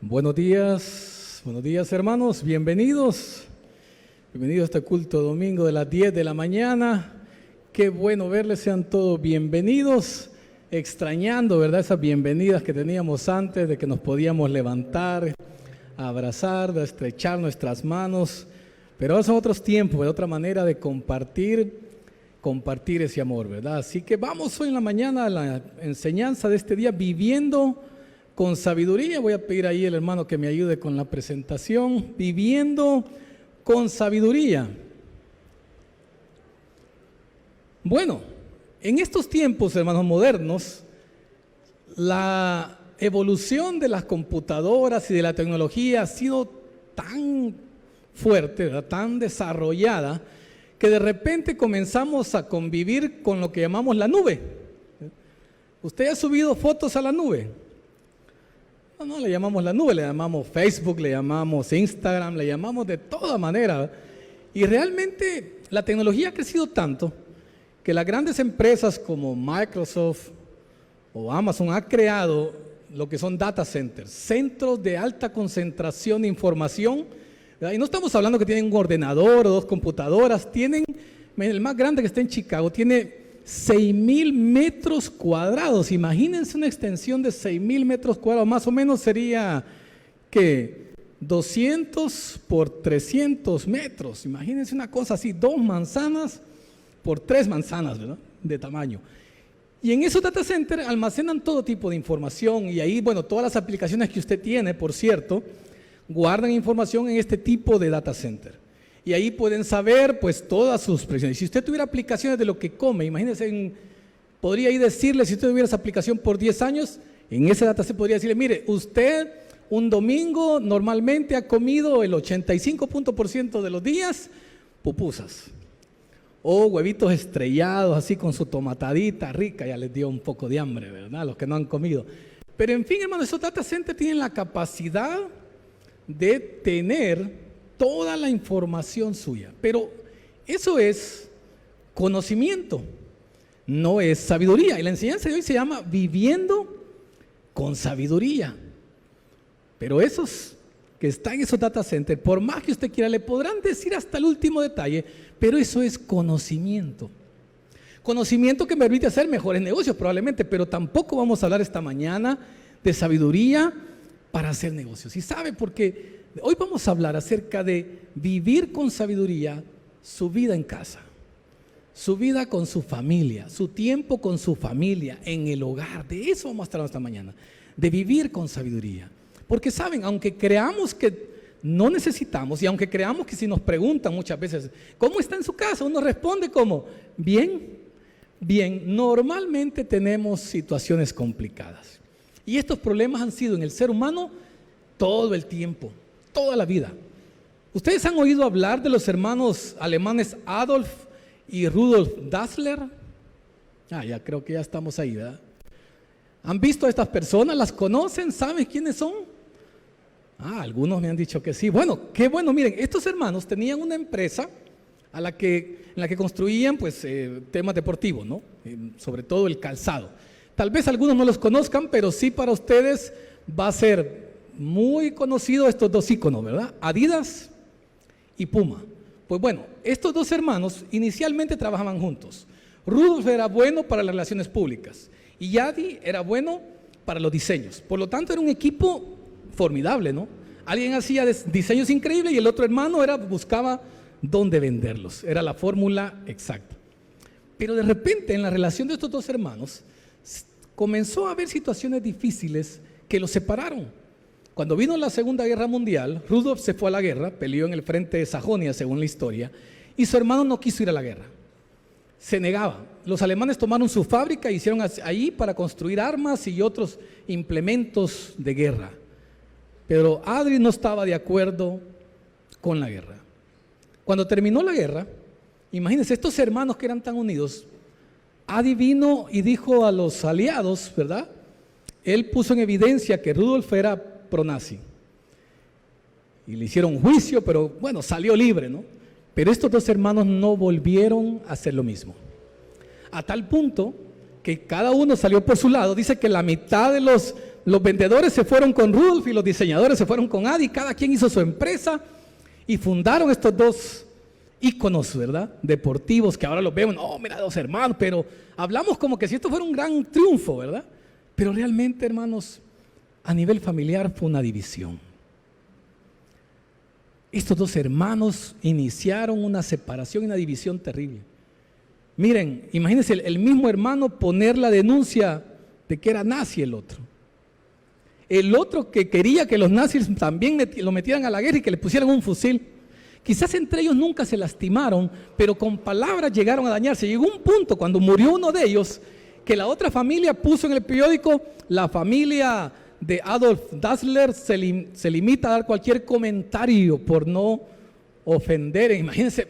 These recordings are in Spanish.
Buenos días hermanos, bienvenidos a este culto domingo de las 10 de la mañana. Qué bueno verles, sean todos bienvenidos, extrañando, ¿verdad?, esas bienvenidas que teníamos antes, de que nos podíamos levantar, abrazar, de estrechar nuestras manos, pero ahora son otros tiempos, de otra manera de compartir ese amor, ¿verdad? Así que vamos hoy en la mañana a la enseñanza de este día, viviendo con sabiduría. Voy a pedir ahí al hermano que me ayude con la presentación. Viviendo con sabiduría. Bueno, en estos tiempos, hermanos, modernos, la evolución de las computadoras y de la tecnología ha sido tan fuerte, ¿verdad?, tan desarrollada, que de repente comenzamos a convivir con lo que llamamos la nube. ¿Usted ha subido fotos a la nube? No le llamamos la nube, le llamamos Facebook, le llamamos Instagram, le llamamos de toda manera. Y realmente la tecnología ha crecido tanto que las grandes empresas como Microsoft o Amazon han creado lo que son data centers, centros de alta concentración de información, ¿verdad? Y no estamos hablando que tienen un ordenador o dos computadoras, tienen, el más grande que está en Chicago, tiene 6,000 metros cuadrados. Imagínense una extensión de 6,000 metros cuadrados, más o menos sería que 200 por 300 metros. Imagínense una cosa así, 2 manzanas por 3 manzanas, ¿verdad?, de tamaño. Y en esos data centers almacenan todo tipo de información, y ahí, bueno, todas las aplicaciones que usted tiene, por cierto, guardan información en este tipo de data center. Y ahí pueden saber, pues, todas sus presiones. Si usted tuviera aplicaciones de lo que come, imagínense, podría ahí decirle, si usted tuviera esa aplicación por 10 años, en ese dataset podría decirle, mire, usted un domingo normalmente ha comido el 85% de los días pupusas o huevitos estrellados, así con su tomatadita rica. Ya les dio un poco de hambre, ¿verdad?, los que no han comido. Pero en fin, hermano, esos data centers tienen la capacidad de tener toda la información suya, pero eso es conocimiento, no es sabiduría. Y la enseñanza de hoy se llama viviendo con sabiduría. Pero esos que están en esos data centers, por más que usted quiera, le podrán decir hasta el último detalle, pero eso es conocimiento. Conocimiento que me permite hacer mejores negocios probablemente, pero tampoco vamos a hablar esta mañana de sabiduría para hacer negocios. ¿Y sabe por qué? Hoy vamos a hablar acerca de vivir con sabiduría su vida en casa, su vida con su familia, su tiempo con su familia, en el hogar. De eso vamos a estar esta mañana, de vivir con sabiduría. Porque saben, aunque creamos que no necesitamos, y aunque creamos que si nos preguntan muchas veces, ¿cómo está en su casa?, uno responde como, bien, bien. Normalmente tenemos situaciones complicadas. Y estos problemas han sido en el ser humano todo el tiempo, toda la vida. ¿Ustedes han oído hablar de los hermanos alemanes Adolf y Rudolf Dassler? Ya creo que ya estamos ahí, ¿verdad? ¿Han visto a estas personas? ¿Las conocen? ¿Saben quiénes son? Algunos me han dicho que sí. Bueno, qué bueno. Miren, estos hermanos tenían una empresa en la que construían, pues, temas deportivos, ¿no? Sobre todo el calzado. Tal vez algunos no los conozcan, pero sí para ustedes va a ser muy conocido estos dos íconos, ¿verdad? Adidas y Puma. Pues bueno, estos dos hermanos inicialmente trabajaban juntos. Rudolf era bueno para las relaciones públicas y Adi era bueno para los diseños. Por lo tanto, era un equipo formidable, ¿no? Alguien hacía diseños increíbles y el otro hermano buscaba dónde venderlos. Era la fórmula exacta. Pero de repente, en la relación de estos dos hermanos, comenzó a haber situaciones difíciles que los separaron. Cuando vino la Segunda Guerra Mundial, Rudolf se fue a la guerra, peleó en el frente de Sajonia, según la historia, y su hermano no quiso ir a la guerra. Se negaba. Los alemanes tomaron su fábrica y hicieron ahí para construir armas y otros implementos de guerra. Pero Adri no estaba de acuerdo con la guerra. Cuando terminó la guerra, imagínense, estos hermanos que eran tan unidos, Adi vino y dijo a los aliados, ¿verdad? Él puso en evidencia que Rudolf era pronazi. Y le hicieron juicio, pero bueno, salió libre, ¿no? Pero estos dos hermanos no volvieron a hacer lo mismo. A tal punto que cada uno salió por su lado. Dice que la mitad los vendedores se fueron con Rudolf y los diseñadores se fueron con Adi, cada quien hizo su empresa y fundaron estos dos íconos, ¿verdad? Deportivos que ahora los vemos, no, mira, dos hermanos, pero hablamos como que si esto fuera un gran triunfo, ¿verdad? Pero realmente, hermanos, a nivel familiar fue una división. Estos dos hermanos iniciaron una separación y una división terrible. Miren, imagínense el mismo hermano poner la denuncia de que era nazi el otro. El otro que quería que los nazis también lo metieran a la guerra y que le pusieran un fusil. Quizás entre ellos nunca se lastimaron, pero con palabras llegaron a dañarse. Llegó un punto cuando murió uno de ellos que la otra familia puso en el periódico, la familia de Adolf Dassler se limita a dar cualquier comentario por no ofender. Imagínense,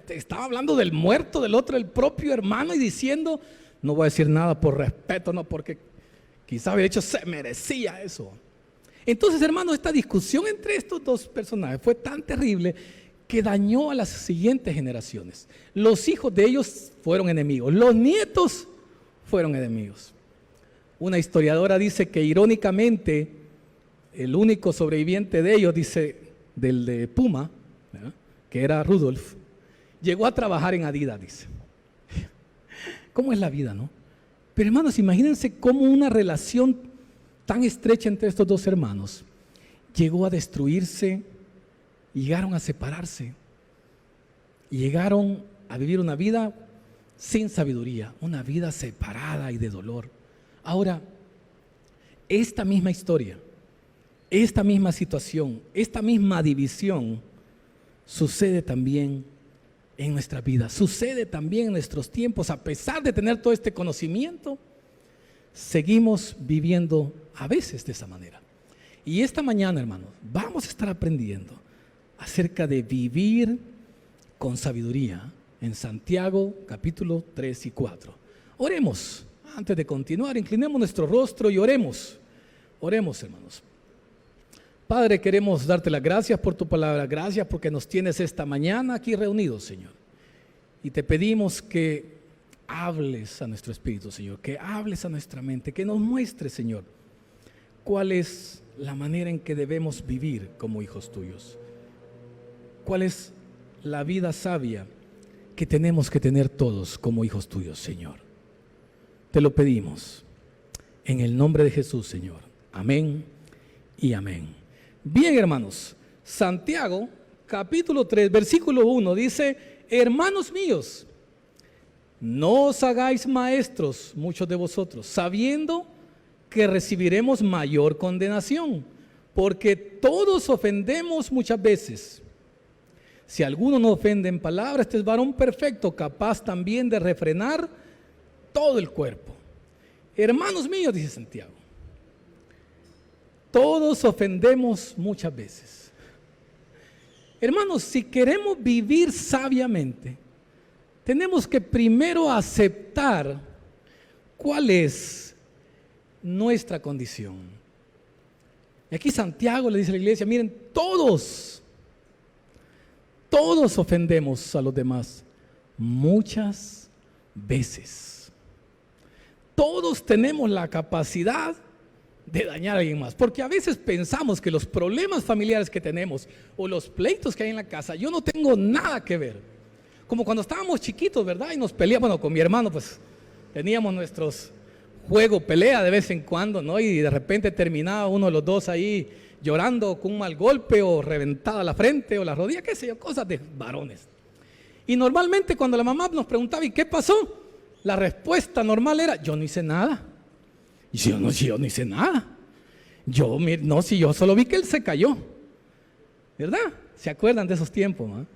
estaba hablando del muerto del otro, el propio hermano, y diciendo, no voy a decir nada por respeto, no, porque quizá de hecho se merecía eso. Entonces, hermanos, esta discusión entre estos dos personajes fue tan terrible que dañó a las siguientes generaciones. Los hijos de ellos fueron enemigos, los nietos fueron enemigos. Una historiadora dice que irónicamente el único sobreviviente de ellos, dice, del de Puma, ¿verdad?, que era Rudolf, llegó a trabajar en Adidas, dice. ¿Cómo es la vida, no? Pero hermanos, imagínense cómo una relación tan estrecha entre estos dos hermanos llegó a destruirse, llegaron a separarse, y llegaron a vivir una vida sin sabiduría, una vida separada y de dolor. Ahora, esta misma historia, esta misma situación, esta misma división sucede también en nuestra vida, sucede también en nuestros tiempos. A pesar de tener todo este conocimiento, seguimos viviendo a veces de esa manera. Y esta mañana, hermanos, vamos a estar aprendiendo acerca de vivir con sabiduría en Santiago capítulo 3 y 4. Oremos. Antes de continuar, inclinemos nuestro rostro y oremos. Oremos, hermanos. Padre, queremos darte las gracias por tu palabra. Gracias porque nos tienes esta mañana aquí reunidos, Señor. Y te pedimos que hables a nuestro espíritu, Señor, que hables a nuestra mente, que nos muestres, Señor, cuál es la manera en que debemos vivir como hijos tuyos. Cuál es la vida sabia que tenemos que tener todos como hijos tuyos, Señor. Te lo pedimos en el nombre de Jesús, Señor. Amén y amén. Bien, hermanos, Santiago capítulo 3, versículo 1 dice: hermanos míos, no os hagáis maestros muchos de vosotros, sabiendo que recibiremos mayor condenación, porque todos ofendemos muchas veces. Si alguno no ofende en palabra, este es varón perfecto, capaz también de refrenar todo el cuerpo. Hermanos míos, dice Santiago, todos ofendemos muchas veces. Hermanos, si queremos vivir sabiamente, tenemos que primero aceptar cuál es nuestra condición. Y aquí Santiago le dice a la iglesia, miren, todos ofendemos a los demás muchas veces. Todos tenemos la capacidad de dañar a alguien más, porque a veces pensamos que los problemas familiares que tenemos o los pleitos que hay en la casa, yo no tengo nada que ver. Como cuando estábamos chiquitos, ¿verdad? Y nos peleábamos, bueno, con mi hermano, pues teníamos nuestros juegos, pelea de vez en cuando, ¿no? Y de repente terminaba uno de los dos ahí llorando con un mal golpe o reventada la frente o la rodilla, qué sé yo, cosas de varones. Y normalmente cuando la mamá nos preguntaba, ¿y qué pasó?, la respuesta normal era, yo no hice nada. Y yo no hice nada. Si yo solo vi que él se cayó. ¿Verdad? ¿Se acuerdan de esos tiempos, ¿no?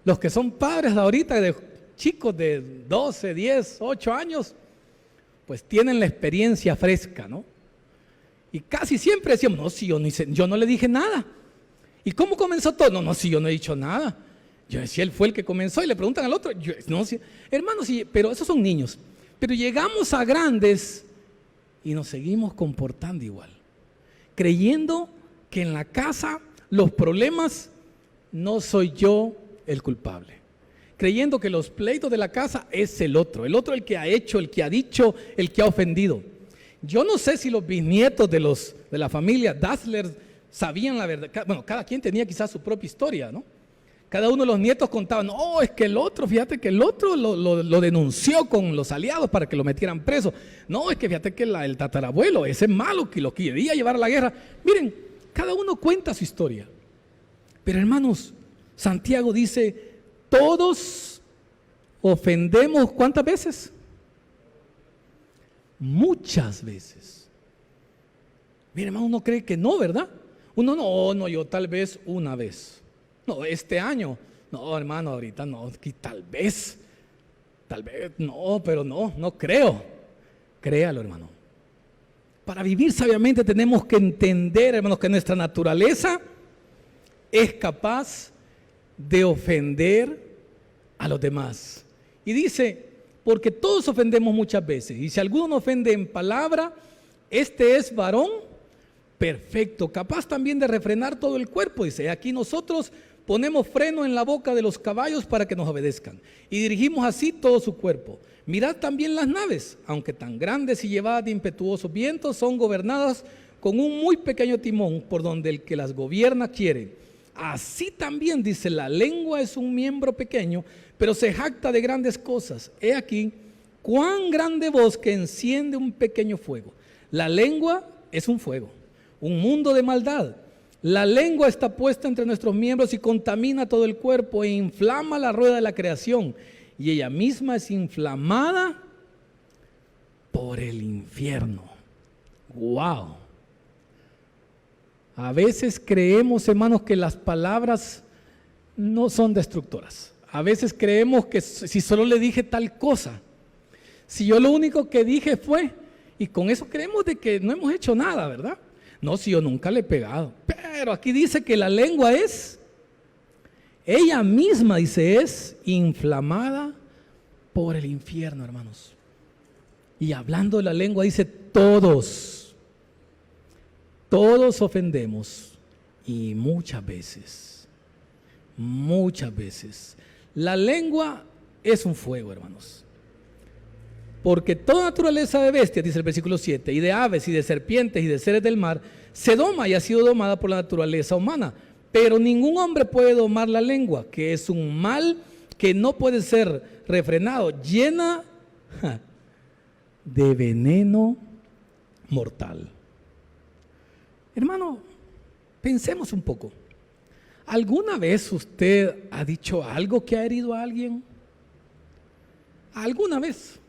Los que son padres de ahorita, de chicos de 12, 10, 8 años, pues tienen la experiencia fresca, ¿no? Y casi siempre decíamos, no, si yo no hice, yo no le dije nada. ¿Y cómo comenzó todo? No, si yo no he dicho nada. Yo decía, él fue el que comenzó, y le preguntan al otro, hermanos, pero esos son niños. Pero llegamos a grandes y nos seguimos comportando igual, creyendo que en la casa los problemas no soy yo el culpable, creyendo que los pleitos de la casa es el otro el que ha hecho, el que ha dicho, el que ha ofendido. Yo no sé si los bisnietos de la familia Dassler sabían la verdad. Bueno, cada quien tenía quizás su propia historia, ¿no? Cada uno de los nietos contaba, no, es que el otro, fíjate que el otro lo denunció con los aliados para que lo metieran preso. No, es que fíjate que el tatarabuelo, ese malo que lo quería llevar a la guerra. Miren, cada uno cuenta su historia. Pero hermanos, Santiago dice, todos ofendemos, ¿cuántas veces? Muchas veces. Mira, hermano, uno cree que no, ¿verdad? Uno no, yo tal vez una vez. No, este año. No, hermano, ahorita no, tal vez, no, pero no creo. Créalo, hermano. Para vivir sabiamente tenemos que entender, hermanos, que nuestra naturaleza es capaz de ofender a los demás. Y dice, porque todos ofendemos muchas veces. Y si alguno ofende en palabra, este es varón perfecto, capaz también de refrenar todo el cuerpo. Dice, aquí nosotros ponemos freno en la boca de los caballos para que nos obedezcan. Y dirigimos así todo su cuerpo. Mirad también las naves, aunque tan grandes y llevadas de impetuosos vientos, son gobernadas con un muy pequeño timón por donde el que las gobierna quiere. Así también, dice, la lengua es un miembro pequeño, pero se jacta de grandes cosas. He aquí, cuán grande voz que enciende un pequeño fuego. La lengua es un fuego, un mundo de maldad. La lengua está puesta entre nuestros miembros y contamina todo el cuerpo e inflama la rueda de la creación. Y ella misma es inflamada por el infierno. ¡Wow! A veces creemos, hermanos, que las palabras no son destructoras. A veces creemos que si solo le dije tal cosa, si yo lo único que dije fue, y con eso creemos de que no hemos hecho nada, ¿verdad? No, si yo nunca le he pegado. Pero aquí dice que la lengua es, ella misma dice, es inflamada por el infierno, hermanos. Y hablando de la lengua dice, todos ofendemos y muchas veces. La lengua es un fuego, hermanos. Porque toda naturaleza de bestias, dice el versículo 7, y de aves y de serpientes y de seres del mar, se doma y ha sido domada por la naturaleza humana. Pero ningún hombre puede domar la lengua, que es un mal que no puede ser refrenado, llena de veneno mortal. Hermano, pensemos un poco. ¿Alguna vez usted ha dicho algo que ha herido a alguien? ¿Alguna vez?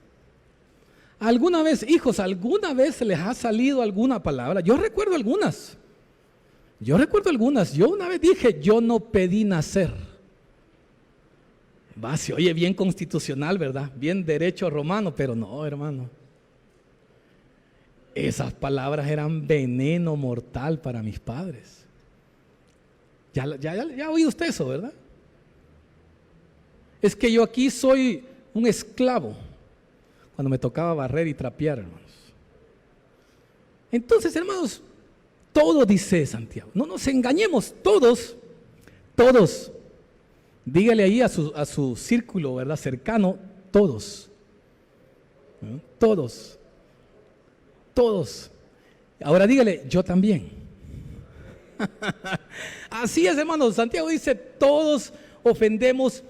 ¿Alguna vez, hijos, alguna vez les ha salido alguna palabra? Yo recuerdo algunas. Yo una vez dije, yo no pedí nacer. Se oye bien constitucional, ¿verdad? Bien derecho romano, pero no, hermano. Esas palabras eran veneno mortal para mis padres. Ya ha oído usted eso, ¿verdad? Es que yo aquí soy un esclavo cuando me tocaba barrer y trapear, hermanos. Entonces, hermanos, todo dice Santiago. No nos engañemos, todos. Dígale ahí a su círculo, ¿verdad? Cercano, todos. ¿No? Todos. Ahora dígale, yo también. Así es, hermanos. Santiago dice, todos ofendemos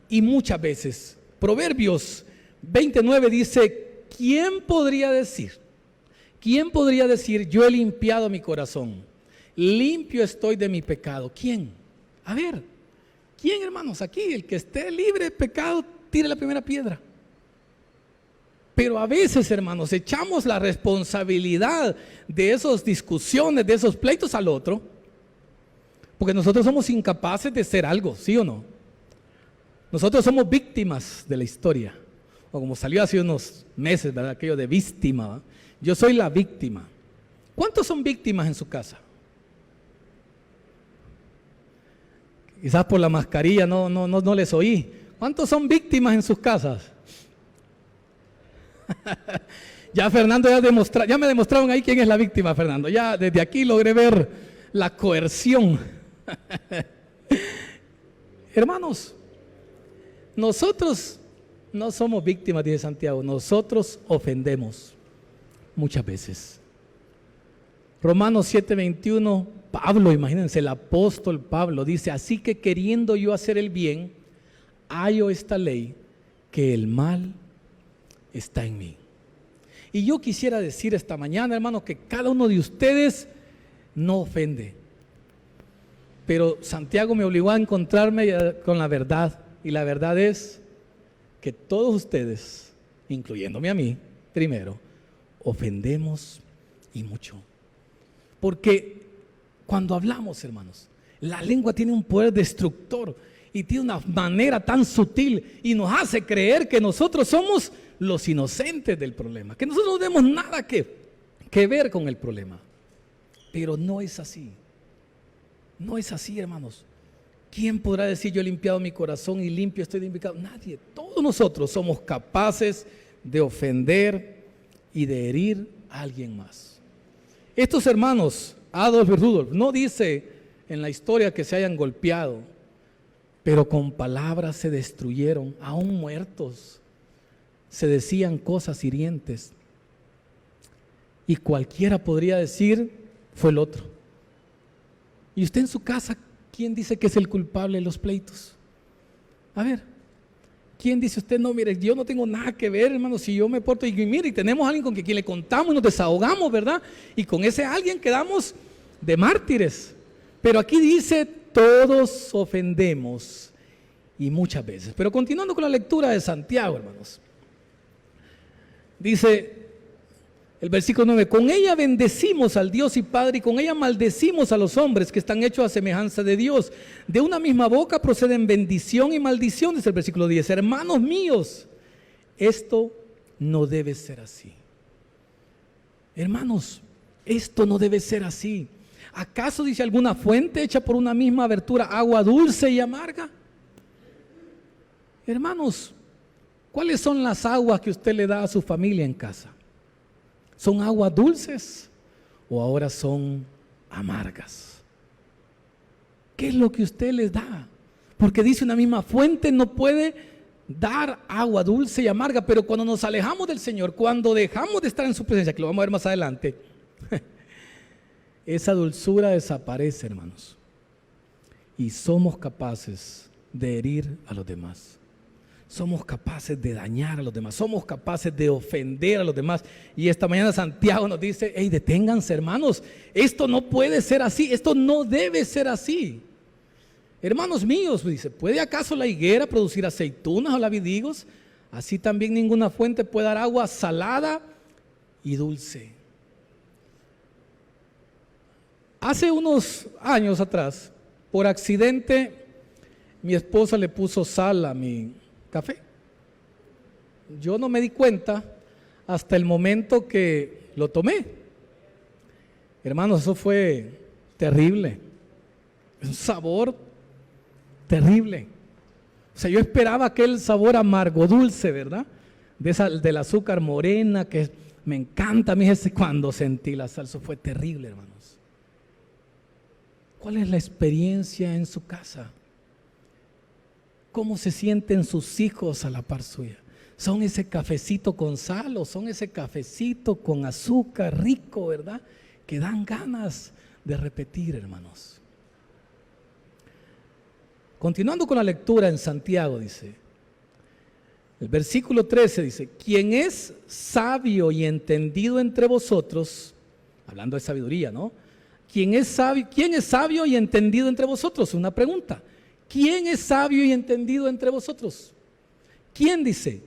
y muchas veces. Proverbios 29 dice, ¿quién podría decir, yo he limpiado mi corazón, limpio estoy de mi pecado? ¿Quién? A ver, ¿quién, hermanos? Aquí, el que esté libre de pecado, tire la primera piedra. Pero a veces, hermanos, echamos la responsabilidad de esas discusiones, de esos pleitos al otro, porque nosotros somos incapaces de hacer algo, ¿sí o no? Nosotros somos víctimas de la historia. O como salió hace unos meses, ¿verdad? Aquello de víctima, ¿verdad? Yo soy la víctima. ¿Cuántos son víctimas en su casa? Quizás por la mascarilla no les oí. ¿Cuántos son víctimas en sus casas? Ya Fernando ya me demostraron ahí quién es la víctima, Fernando. Ya desde aquí logré ver la coerción. Hermanos, nosotros no somos víctimas, dice Santiago, nosotros ofendemos. muchas veces. Romanos 7:21, Pablo, imagínense, el apóstol Pablo dice: así que queriendo yo hacer el bien, hallo esta ley, que el mal está en mí. Y yo quisiera decir esta mañana, hermanos, que cada uno de ustedes no ofende. Pero Santiago me obligó a encontrarme con la verdad. Y la verdad es que todos ustedes, incluyéndome a mí, primero, ofendemos y mucho. Porque cuando hablamos, hermanos, la lengua tiene un poder destructor y tiene una manera tan sutil y nos hace creer que nosotros somos los inocentes del problema, que nosotros no tenemos nada que ver con el problema. Pero no es así. No es así, hermanos. ¿Quién podrá decir: yo he limpiado mi corazón y limpio estoy de mi pecado? Nadie. Todos nosotros somos capaces de ofender y de herir a alguien más. Estos hermanos, Adolf y Rudolf, no dice en la historia que se hayan golpeado, pero con palabras se destruyeron, aún muertos. Se decían cosas hirientes. Y cualquiera podría decir: fue el otro. Y usted en su casa, ¿quién dice que es el culpable de los pleitos? A ver, ¿quién dice usted: no, mire, yo no tengo nada que ver, hermano, si yo me porto? Y mire, y tenemos a alguien con quien le contamos, nos desahogamos, ¿verdad? Y con ese alguien quedamos de mártires. Pero aquí dice: todos ofendemos y muchas veces. Pero continuando con la lectura de Santiago, hermanos, dice el versículo 9: con ella bendecimos al Dios y Padre, y con ella maldecimos a los hombres que están hechos a semejanza de Dios. De una misma boca proceden bendición y maldición, dice el versículo 10. Hermanos míos, esto no debe ser así. Hermanos, esto no debe ser así. ¿Acaso dice alguna fuente hecha por una misma abertura agua dulce y amarga? Hermanos, ¿cuáles son las aguas que usted le da a su familia en casa? ¿Son aguas dulces o ahora son amargas? ¿Qué es lo que usted les da? Porque dice: una misma fuente no puede dar agua dulce y amarga. Pero cuando nos alejamos del Señor, cuando dejamos de estar en su presencia, que lo vamos a ver más adelante, esa dulzura desaparece, hermanos. Y somos capaces de herir a los demás. Somos capaces de dañar a los demás, somos capaces de ofender a los demás. Y esta mañana Santiago nos dice: hey, deténganse, hermanos, esto no puede ser así, esto no debe ser así. Hermanos míos, dice: ¿puede acaso la higuera producir aceitunas o la vid higos? Así también ninguna fuente puede dar agua salada y dulce. Hace unos años atrás, por accidente, mi esposa le puso sal a mi café. Yo no me di cuenta hasta el momento que lo tomé. Hermanos, eso fue terrible. Es un sabor terrible. O sea, yo esperaba aquel sabor amargo, dulce, ¿verdad? Del azúcar morena, que me encanta a mí ese. Cuando sentí la sal, eso fue terrible, hermanos. ¿Cuál es la experiencia en su casa? ¿Cómo se sienten sus hijos a la par suya? ¿Son ese cafecito con sal o son ese cafecito con azúcar rico, verdad? Que dan ganas de repetir, hermanos. Continuando con la lectura en Santiago, dice, el versículo 13 dice: quien es sabio y entendido entre vosotros, hablando de sabiduría, ¿no? ¿Quién es sabio y entendido entre vosotros? Una pregunta. ¿Quién es sabio y entendido entre vosotros? ¿Quién dice?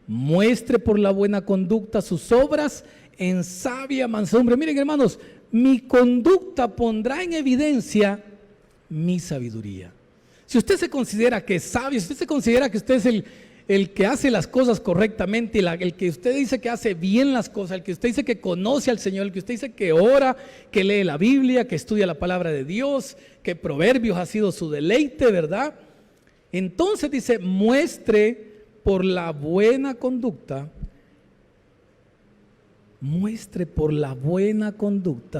Muestre por la buena conducta sus obras en sabia mansedumbre. Miren, hermanos, mi conducta pondrá en evidencia mi sabiduría. Si usted se considera que es sabio, si usted se considera que usted es el que hace las cosas correctamente, el que usted dice que hace bien las cosas, el que usted dice que conoce al Señor, el que usted dice que ora, que lee la Biblia, que estudia la palabra de Dios, que Proverbios ha sido su deleite, ¿verdad? Entonces dice: muestre por la buena conducta,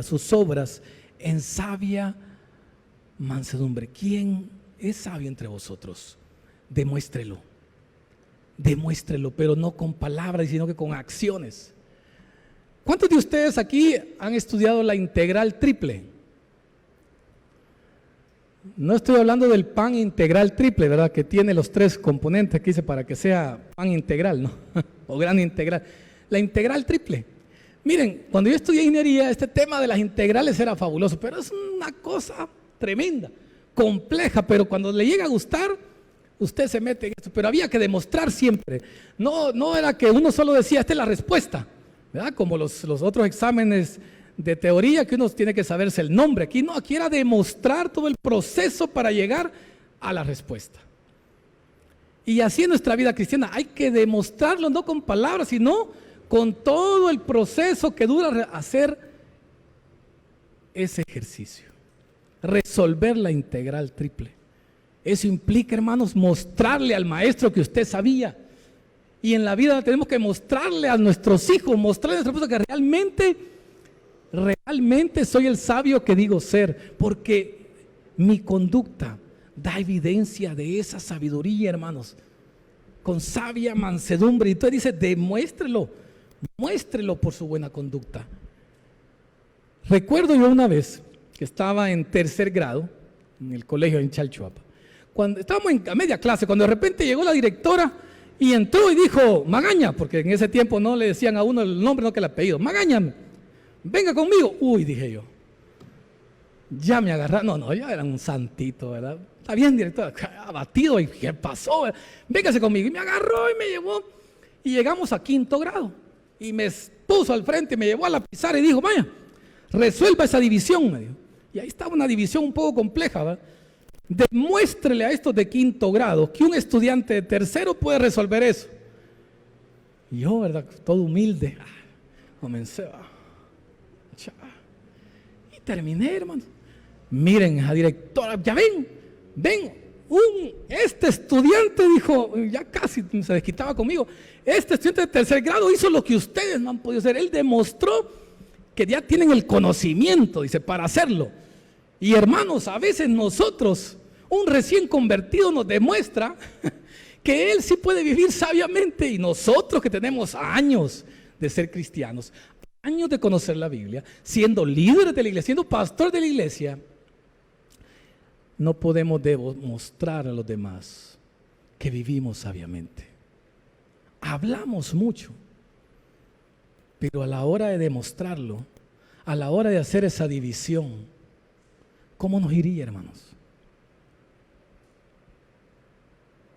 sus obras en sabia mansedumbre. ¿Quién es sabio entre vosotros? Demuéstrelo, pero no con palabras, sino que con acciones. ¿Cuántos de ustedes aquí han estudiado la integral triple? No estoy hablando del pan integral triple, ¿verdad? Que tiene los 3 componentes que hice para que sea pan integral, ¿no? O gran integral. La integral triple. Miren, cuando yo estudié ingeniería, este tema de las integrales era fabuloso, pero es una cosa tremenda, compleja, pero cuando le llega a gustar, usted se mete en esto. Pero había que demostrar siempre. No era que uno solo decía, esta es la respuesta, ¿verdad? Como los otros exámenes de teoría que uno tiene que saberse el nombre. Aquí no, aquí era demostrar todo el proceso para llegar a la respuesta. Y así en nuestra vida cristiana hay que demostrarlo no con palabras, sino con todo el proceso que dura hacer ese ejercicio. Resolver la integral triple. Eso implica, hermanos, mostrarle al maestro que usted sabía. Y en la vida tenemos que mostrarle a nuestros hijos, mostrarle a nuestros hijos que realmente soy el sabio que digo ser, porque mi conducta da evidencia de esa sabiduría, hermanos, con sabia mansedumbre. Y entonces dice, demuéstrelo, muéstrelo por su buena conducta. Recuerdo yo una vez que estaba en 3er grado en el colegio en Chalchuapa, cuando estábamos a media clase, cuando de repente llegó la directora y entró y dijo, Magaña, porque en ese tiempo no le decían a uno el nombre, no que el apellido, Magaña, venga conmigo. Uy, dije yo, ya me agarraron, no, ya era un santito, ¿verdad? Está bien, directora, abatido, ¿y qué pasó? Véngase conmigo. Y me agarró y me llevó, y llegamos a 5º grado, y me puso al frente, me llevó a la pizarra y dijo, vaya, resuelva esa división, me dijo. Y ahí estaba una división un poco compleja, ¿verdad? Demuéstrele a estos de 5º grado que un estudiante de 3º puede resolver eso. Y yo, ¿verdad? Todo humilde, comencé a... Y terminé, hermano. Miren, a directora, ya ven, este estudiante dijo, ya casi se desquitaba conmigo, este estudiante de 3er grado hizo lo que ustedes no han podido hacer. Él demostró que ya tienen el conocimiento, dice, para hacerlo. Y hermanos, a veces nosotros, un recién convertido nos demuestra que él sí puede vivir sabiamente, y nosotros que tenemos años de ser cristianos, años de conocer la Biblia, siendo líderes de la iglesia, siendo pastor de la iglesia, no podemos demostrar a los demás que vivimos sabiamente. Hablamos mucho, pero a la hora de demostrarlo, a la hora de hacer esa división, ¿cómo nos iría, hermanos?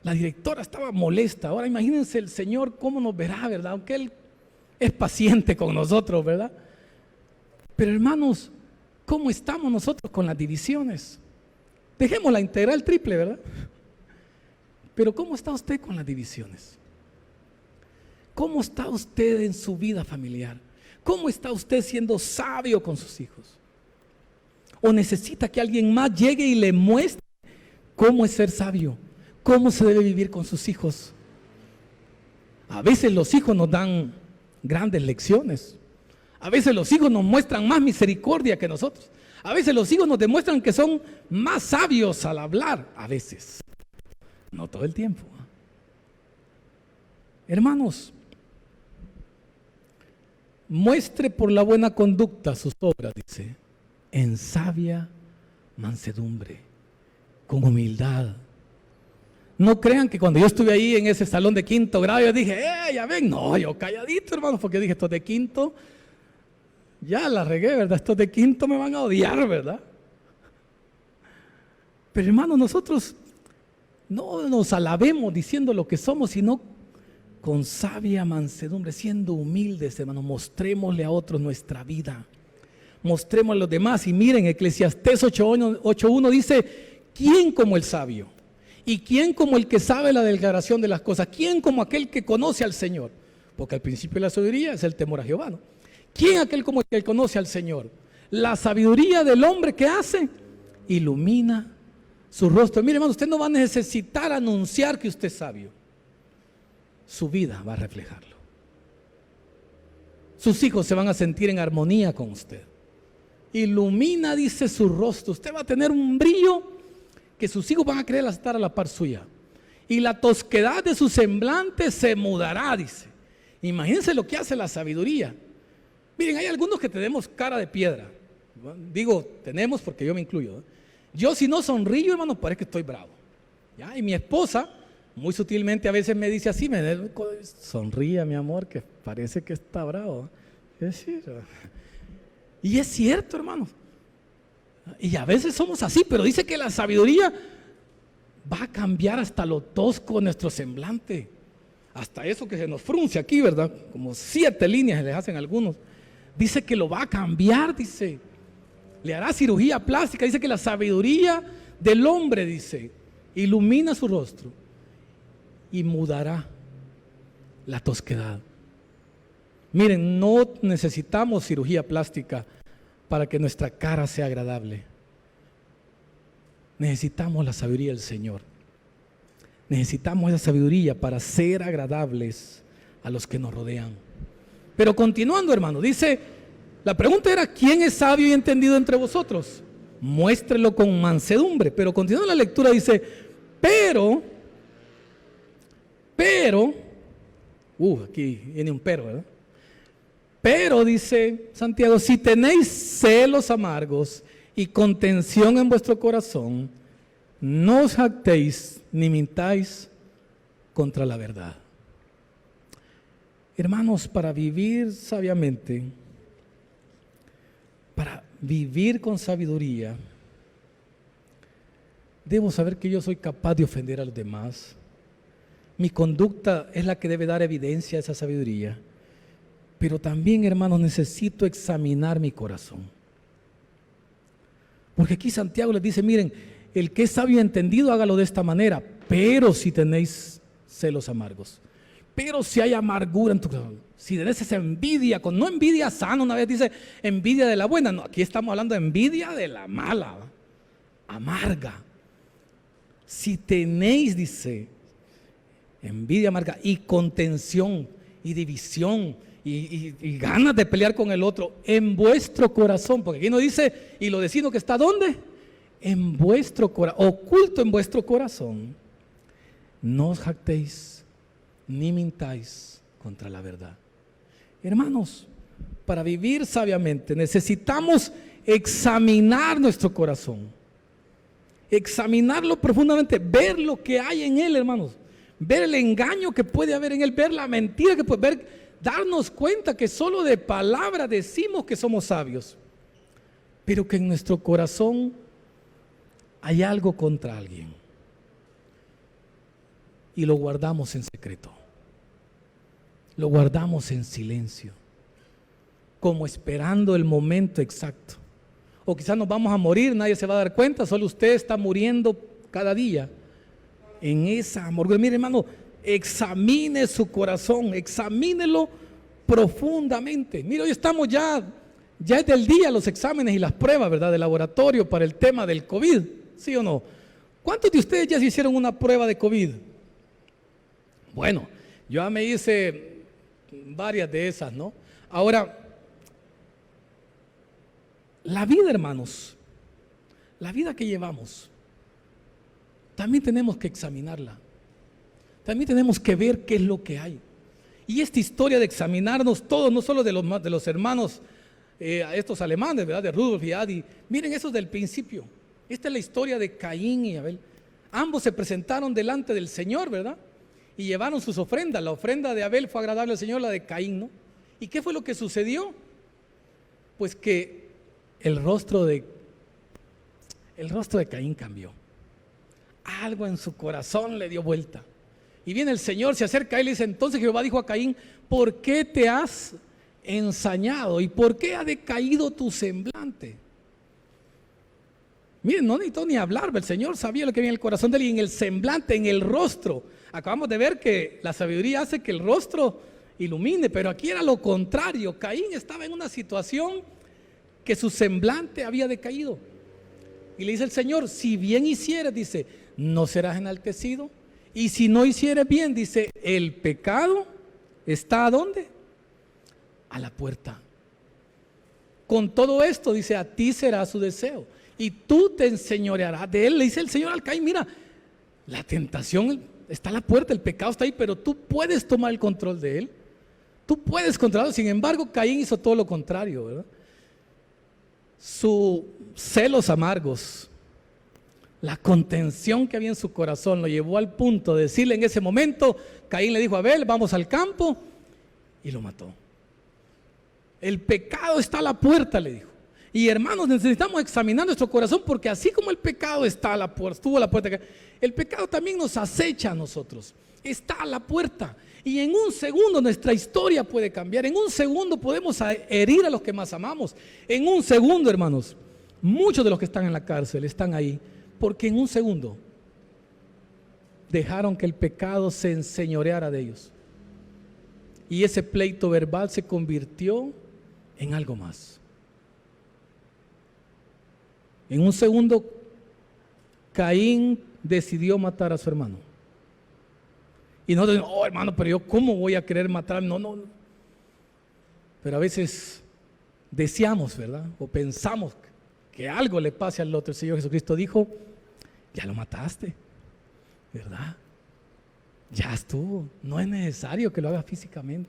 La directora estaba molesta. Ahora imagínense el Señor cómo nos verá, ¿verdad? Aunque Él es paciente con nosotros, ¿verdad? Pero hermanos, ¿cómo estamos nosotros con las divisiones? Dejemos la integral triple, ¿verdad? Pero ¿cómo está usted con las divisiones? ¿Cómo está usted en su vida familiar? ¿Cómo está usted siendo sabio con sus hijos? ¿O necesita que alguien más llegue y le muestre cómo es ser sabio? ¿Cómo se debe vivir con sus hijos? A veces los hijos nos dan grandes lecciones. A veces los hijos nos muestran más misericordia que nosotros. A veces los hijos nos demuestran que son más sabios al hablar. A veces. No todo el tiempo. Hermanos, muestre por la buena conducta sus obras, dice, en sabia mansedumbre, con humildad. No crean que cuando yo estuve ahí en ese salón de 5º grado, yo dije, ya ven, no, yo calladito, hermano, porque dije, estos de 5º, ya la regué, ¿verdad? Estos de 5º me van a odiar, ¿verdad? Pero hermano, nosotros no nos alabemos diciendo lo que somos, sino con sabia mansedumbre, siendo humildes, hermano. Mostrémosle a otros nuestra vida, mostremos a los demás. Y miren, Eclesiastés 8:1 dice, ¿quién como el sabio? ¿Y quién como el que sabe la declaración de las cosas? ¿Quién como aquel que conoce al Señor? Porque al principio de la sabiduría es el temor a Jehová, ¿no? ¿Quién aquel como el que conoce al Señor? La sabiduría del hombre que hace ilumina su rostro. Mire, hermano, usted no va a necesitar anunciar que usted es sabio. Su vida va a reflejarlo. Sus hijos se van a sentir en armonía con usted. Ilumina, dice, su rostro. Usted va a tener un brillo que sus hijos van a querer estar a la par suya. Y la tosquedad de su semblante se mudará, dice. Imagínense lo que hace la sabiduría. Miren, hay algunos que tenemos cara de piedra. Digo, tenemos porque yo me incluyo. Yo si no sonrío, hermano, parece que estoy bravo. ¿Ya? Y mi esposa, muy sutilmente a veces me dice así, sonría, mi amor, que parece que está bravo. Y es cierto, hermanos. Y a veces somos así, pero dice que la sabiduría va a cambiar hasta lo tosco de nuestro semblante. Hasta eso que se nos frunce aquí, ¿verdad? Como 7 líneas les hacen algunos. Dice que lo va a cambiar, dice. Le hará cirugía plástica. Dice que la sabiduría del hombre, dice, ilumina su rostro y mudará la tosquedad. Miren, no necesitamos cirugía plástica para que nuestra cara sea agradable. Necesitamos la sabiduría del Señor. Necesitamos esa sabiduría para ser agradables a los que nos rodean. Pero continuando, hermano, dice, la pregunta era, ¿quién es sabio y entendido entre vosotros? Muéstrelo con mansedumbre. Pero continuando la lectura dice, pero, aquí viene un pero, ¿verdad? Pero, dice Santiago, si tenéis celos amargos y contención en vuestro corazón, no os jactéis ni mintáis contra la verdad. Hermanos, para vivir sabiamente, para vivir con sabiduría, debo saber que yo soy capaz de ofender a los demás. Mi conducta es la que debe dar evidencia a esa sabiduría. Pero también, hermanos, necesito examinar mi corazón. Porque aquí Santiago les dice, miren, el que es sabio y entendido, hágalo de esta manera. Pero si tenéis celos amargos, pero si hay amargura en tu corazón, si tenés esa envidia, no envidia sana, una vez dice envidia de la buena, no, aquí estamos hablando de envidia de la mala, amarga. Si tenéis, dice, envidia amarga y contención y división y ganas de pelear con el otro en vuestro corazón, porque aquí no dice, y lo decimos que está ¿dónde? En vuestro corazón, oculto en vuestro corazón, no os jactéis ni mintáis contra la verdad. Hermanos, para vivir sabiamente necesitamos examinar nuestro corazón, examinarlo profundamente, ver lo que hay en él, hermanos, ver el engaño que puede haber en él, ver la mentira que puede ver, darnos cuenta que solo de palabra decimos que somos sabios, pero que en nuestro corazón hay algo contra alguien y lo guardamos en secreto, lo guardamos en silencio, como esperando el momento exacto. O quizás nos vamos a morir, nadie se va a dar cuenta, solo usted está muriendo cada día en esa amargura. Mire, hermano, examine su corazón, examínelo profundamente. Mire, hoy estamos ya es del día los exámenes y las pruebas, ¿verdad?, de laboratorio para el tema del COVID, ¿sí o no? ¿Cuántos de ustedes ya se hicieron una prueba de COVID? Bueno, yo ya me hice varias de esas, ¿no? Ahora, la vida, hermanos, la vida que llevamos, también tenemos que examinarla. También tenemos que ver qué es lo que hay. Y esta historia de examinarnos todos, no solo de los hermanos, estos alemanes, ¿verdad?, de Rudolf y Adi, miren eso del principio. Esta es la historia de Caín y Abel. Ambos se presentaron delante del Señor, ¿verdad?, y llevaron sus ofrendas. La ofrenda de Abel fue agradable al Señor, la de Caín, ¿no? ¿Y qué fue lo que sucedió? Pues que el rostro de Caín cambió. Algo en su corazón le dio vuelta. Y viene el Señor, se acerca a él y dice, entonces Jehová dijo a Caín, ¿por qué te has ensañado? ¿Y por qué ha decaído tu semblante? Miren, no necesitó ni hablar, el Señor sabía lo que había en el corazón de él y en el semblante, en el rostro. Acabamos de ver que la sabiduría hace que el rostro ilumine, pero aquí era lo contrario. Caín estaba en una situación que su semblante había decaído. Y le dice el Señor, si bien hicieres, dice, no serás enaltecido. Y si no hicieres bien, dice, el pecado está ¿a dónde? A la puerta. Con todo esto, dice, a ti será su deseo. Y tú te enseñorearás de él. Le dice el Señor al Caín, mira, la tentación está a la puerta, el pecado está ahí, pero tú puedes tomar el control de él. Tú puedes controlarlo. Sin embargo, Caín hizo todo lo contrario, ¿verdad? Sus celos amargos, la contención que había en su corazón lo llevó al punto de decirle en ese momento, Caín le dijo a Abel, vamos al campo, y lo mató. El pecado está a la puerta, le dijo. Y hermanos, necesitamos examinar nuestro corazón, porque así como el pecado está a la puerta, estuvo a la puerta, el pecado también nos acecha a nosotros, está a la puerta. Y en un segundo nuestra historia puede cambiar. En un segundo podemos herir a los que más amamos. En un segundo, hermanos, muchos de los que están en la cárcel están ahí porque en un segundo dejaron que el pecado se enseñoreara de ellos. Y ese pleito verbal se convirtió en algo más. En un segundo, Caín decidió matar a su hermano. Y no decimos, oh hermano, pero yo cómo voy a querer matar. No. Pero a veces deseamos, ¿verdad? O pensamos que algo le pase al otro. El Señor Jesucristo dijo, ya lo mataste, ¿verdad? Ya estuvo, no es necesario que lo haga físicamente.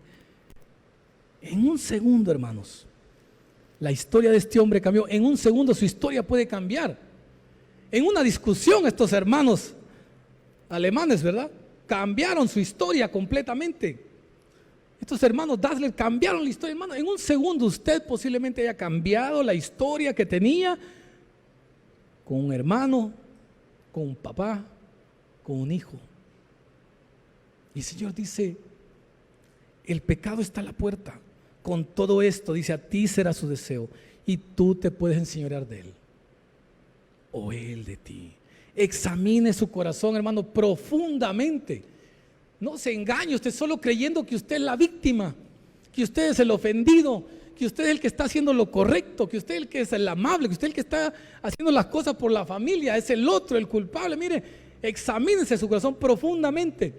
En un segundo, hermanos, la historia de este hombre cambió. En un segundo su historia puede cambiar. En una discusión estos hermanos alemanes, ¿verdad?, cambiaron su historia completamente. Estos hermanos Dassler cambiaron la historia, hermano. En un segundo usted posiblemente haya cambiado la historia que tenía con un hermano, con un papá, con un hijo. Y el Señor dice, el pecado está a la puerta. Con todo esto, dice, a ti será su deseo y tú te puedes enseñorear de él o él de ti. Examine su corazón, hermano, profundamente. No se engañe usted solo creyendo que usted es la víctima, que usted es el ofendido, que usted es el que está haciendo lo correcto, que usted es el que es el amable, que usted es el que está haciendo las cosas por la familia, es el otro, el culpable. Mire, examínese su corazón profundamente.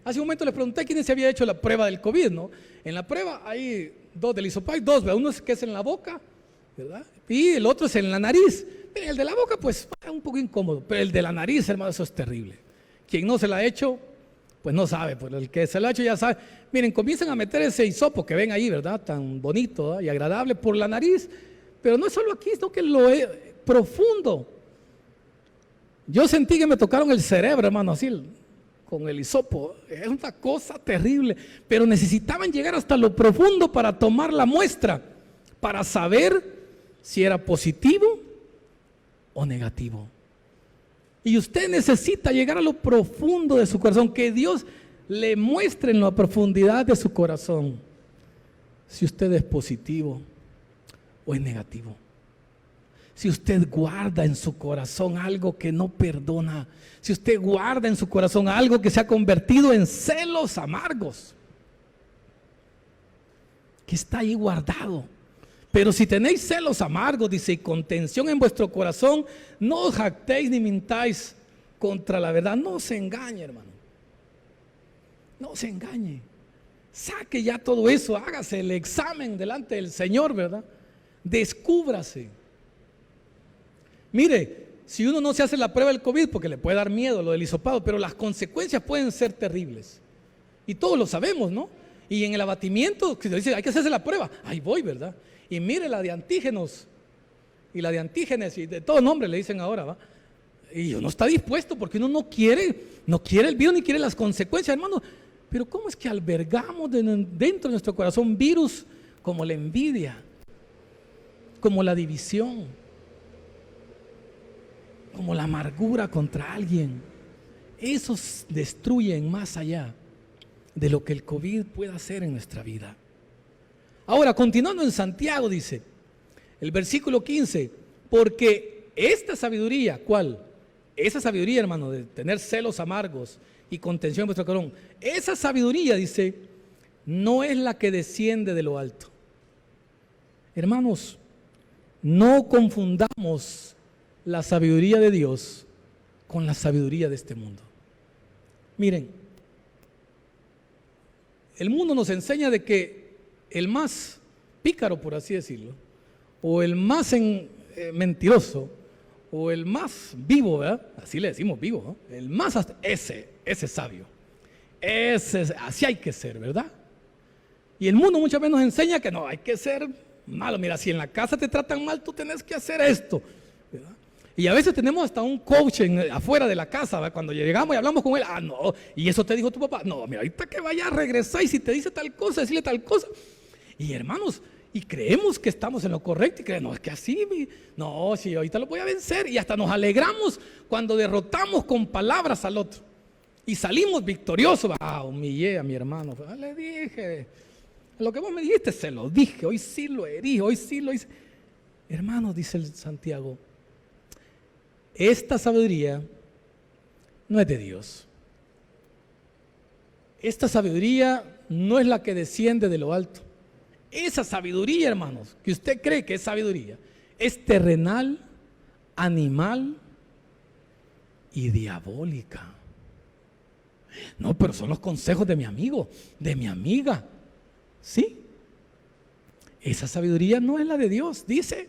Hace un momento les pregunté quién se había hecho la prueba del COVID, ¿no? En la prueba hay dos del hisopado, dos, ¿verdad? Uno es que es en la boca, ¿verdad? Y el otro es en la nariz. El de la boca pues es un poco incómodo, pero el de la nariz, hermano, eso es terrible. Quien no se la ha hecho, pues no sabe, pues el que se lo ha hecho ya sabe. Miren, comienzan a meter ese hisopo que ven ahí, ¿verdad? Tan bonito, ¿verdad?, y agradable por la nariz, pero no es solo aquí, sino que lo es profundo. Yo sentí que me tocaron el cerebro, hermano, así con el hisopo. Es una cosa terrible, pero necesitaban llegar hasta lo profundo para tomar la muestra, para saber si era positivo o negativo. Y usted necesita llegar a lo profundo de su corazón, que Dios le muestre en la profundidad de su corazón si usted es positivo o es negativo. Si usted guarda en su corazón algo que no perdona, si usted guarda en su corazón algo que se ha convertido en celos amargos, que está ahí guardado. Pero si tenéis celos amargos, dice, y contención en vuestro corazón, no os jactéis ni mintáis contra la verdad. No se engañe, hermano. No se engañe. Saque ya todo eso, hágase el examen delante del Señor, ¿verdad? Descúbrase. Mire, si uno no se hace la prueba del COVID, porque le puede dar miedo lo del hisopado, pero las consecuencias pueden ser terribles. Y todos lo sabemos, ¿no? Y en el abatimiento, que se dice, hay que hacerse la prueba. Ahí voy, ¿verdad? Y mire la de antígenos y la de antígenes y de todo nombre le dicen ahora, ¿va? Y uno está dispuesto porque uno no quiere el virus ni quiere las consecuencias, hermano. Pero ¿cómo es que albergamos dentro de nuestro corazón virus como la envidia, como la división, como la amargura contra alguien? Esos destruyen más allá de lo que el COVID pueda hacer en nuestra vida. Ahora, continuando en Santiago, dice el versículo 15, porque esta sabiduría, ¿cuál? Esa sabiduría, hermano, de tener celos amargos y contención en vuestro corazón, esa sabiduría, dice, no es la que desciende de lo alto. Hermanos, no confundamos la sabiduría de Dios con la sabiduría de este mundo. Miren, el mundo nos enseña de que el más pícaro, por así decirlo, o el más mentiroso, o el más vivo, ¿verdad? Así le decimos vivo, ¿no? El más, ese sabio, así hay que ser, ¿verdad? Y el mundo muchas veces nos enseña que no, hay que ser malo. Mira, si en la casa te tratan mal, tú tenés que hacer esto, ¿verdad? Y a veces tenemos hasta un coach afuera de la casa, ¿verdad? Cuando llegamos y hablamos con él, no, y eso te dijo tu papá, no, mira, ahorita que vaya a regresar y si te dice tal cosa, decirle tal cosa. Y hermanos, y creemos que estamos en lo correcto y creemos, no, es que así, no, si ahorita lo voy a vencer. Y hasta nos alegramos cuando derrotamos con palabras al otro. Y salimos victoriosos. Humillé a mi hermano, le dije, lo que vos me dijiste se lo dije, hoy sí lo herí, hoy sí lo hice. Hermanos, dice el Santiago, esta sabiduría no es de Dios. Esta sabiduría no es la que desciende de lo alto. Esa sabiduría, hermanos, que usted cree que es sabiduría, es terrenal, animal y diabólica. No, pero son los consejos de mi amigo, de mi amiga. ¿Sí? Esa sabiduría no es la de Dios, dice.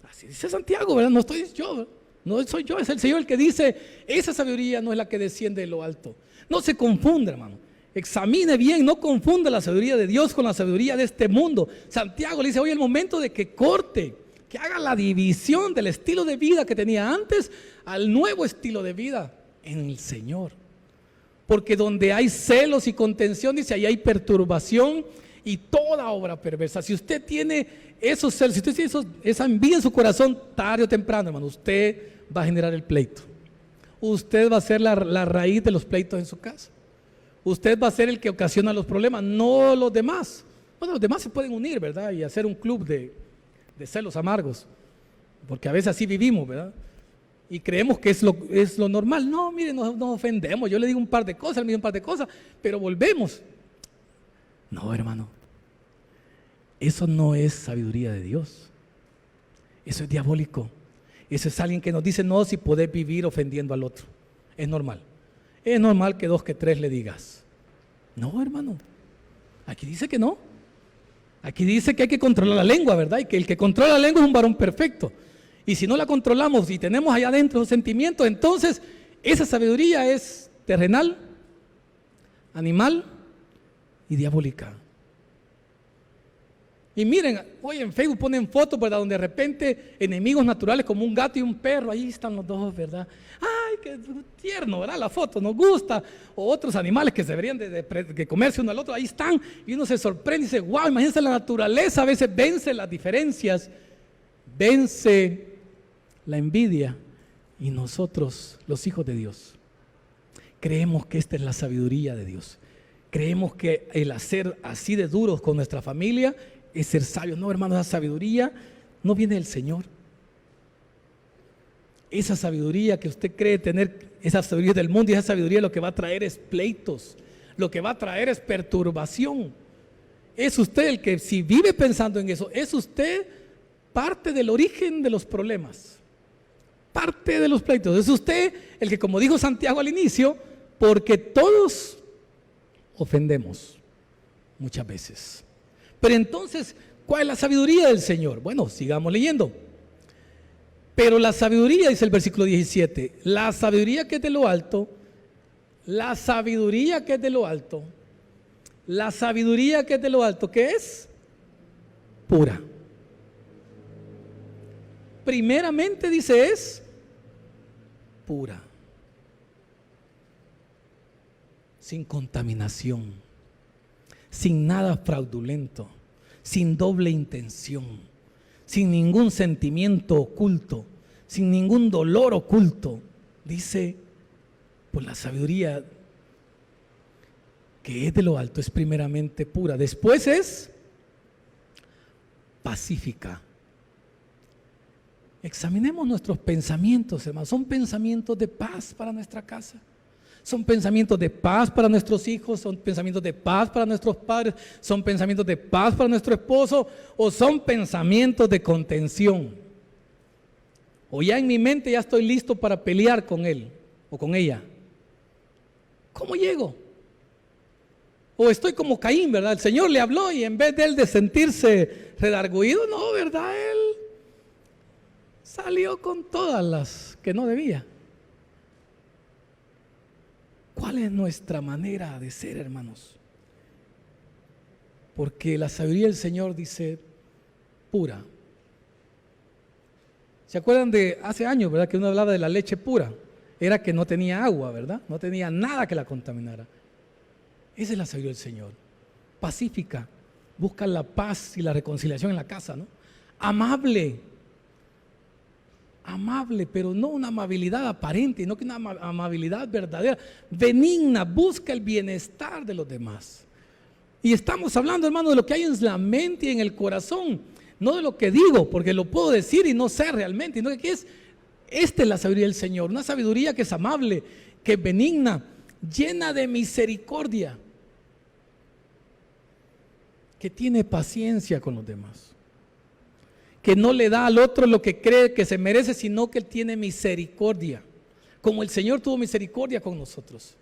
Así dice Santiago, ¿verdad? No estoy yo, no soy yo, es el Señor el que dice, esa sabiduría no es la que desciende de lo alto. No se confunda, hermano. Examine bien, no confunda la sabiduría de Dios con la sabiduría de este mundo. Santiago le dice, hoy es el momento de que corte, que haga la división del estilo de vida que tenía antes al nuevo estilo de vida en el Señor. Porque donde hay celos y contención, dice, ahí hay perturbación y toda obra perversa. Si usted tiene esos celos, si usted tiene esa envidia en su corazón, tarde o temprano, hermano, usted va a generar el pleito. Usted va a ser la raíz de los pleitos en su casa. Usted va a ser el que ocasiona los problemas, no los demás. Bueno, los demás se pueden unir, ¿verdad? Y hacer un club de celos amargos. Porque a veces así vivimos, ¿verdad? Y creemos que es lo normal. No, miren, nos ofendemos. Yo le digo un par de cosas, él me dice un par de cosas, pero volvemos. No, hermano. Eso no es sabiduría de Dios. Eso es diabólico. Eso es alguien que nos dice, no, si podés vivir ofendiendo al otro. Es normal. Es normal que 2, que 3 le digas. No, hermano. Aquí dice que no. Aquí dice que hay que controlar la lengua, ¿verdad? Y que el que controla la lengua es un varón perfecto. Y si no la controlamos y tenemos allá adentro los sentimientos, entonces esa sabiduría es terrenal, animal y diabólica. Y miren, hoy en Facebook ponen fotos, ¿verdad? Donde de repente enemigos naturales como un gato y un perro, ahí están los dos, ¿verdad? Ay, qué tierno, ¿verdad? La foto nos gusta. O otros animales que se deberían de comerse uno al otro, ahí están. Y uno se sorprende y dice, wow, imagínense la naturaleza, a veces vence las diferencias, vence la envidia. Y nosotros, los hijos de Dios, creemos que esta es la sabiduría de Dios. Creemos que el hacer así de duros con nuestra familia es ser sabios. No, hermano, esa sabiduría no viene del Señor. Esa sabiduría que usted cree tener, esa sabiduría del mundo, y esa sabiduría lo que va a traer es pleitos, lo que va a traer es perturbación. Es usted el que, si vive pensando en eso, es usted parte del origen de los problemas, parte de los pleitos. Es usted el que, como dijo Santiago al inicio, porque todos ofendemos muchas veces. Pero entonces, ¿cuál es la sabiduría del Señor? Bueno, sigamos leyendo. Pero la sabiduría, dice el versículo 17, la sabiduría que es de lo alto, la sabiduría que es de lo alto, la sabiduría que es de lo alto, ¿qué es? Pura. Primeramente dice es pura, sin contaminación, sin nada fraudulento, sin doble intención, sin ningún sentimiento oculto, sin ningún dolor oculto. Dice, pues la sabiduría que es de lo alto es primeramente pura, después es pacífica. Examinemos nuestros pensamientos, hermanos. Son pensamientos de paz para nuestra casa. Son pensamientos de paz para nuestros hijos, son pensamientos de paz para nuestros padres, son pensamientos de paz para nuestro esposo, o son pensamientos de contención. O ya en mi mente ya estoy listo para pelear con él o con ella. ¿Cómo llego? O estoy como Caín, ¿verdad? El Señor le habló y en vez de él de sentirse redarguido, no, ¿verdad? Él salió con todas las que no debía. ¿Cuál es nuestra manera de ser, hermanos? Porque la sabiduría del Señor dice pura. ¿Se acuerdan de hace años, verdad, que uno hablaba de la leche pura? Era que no tenía agua, ¿verdad? No tenía nada que la contaminara. Esa es la sabiduría del Señor. Pacífica, busca la paz y la reconciliación en la casa, ¿no? Amable, pero no una amabilidad aparente, no que una amabilidad verdadera. Benigna, busca el bienestar de los demás. Y estamos hablando, hermano, de lo que hay en la mente y en el corazón, no de lo que digo, porque lo puedo decir y no sé realmente, sino que esta es la sabiduría del Señor, una sabiduría que es amable, que es benigna, llena de misericordia, que tiene paciencia con los demás, que no le da al otro lo que cree que se merece, sino que él tiene misericordia, como el Señor tuvo misericordia con nosotros.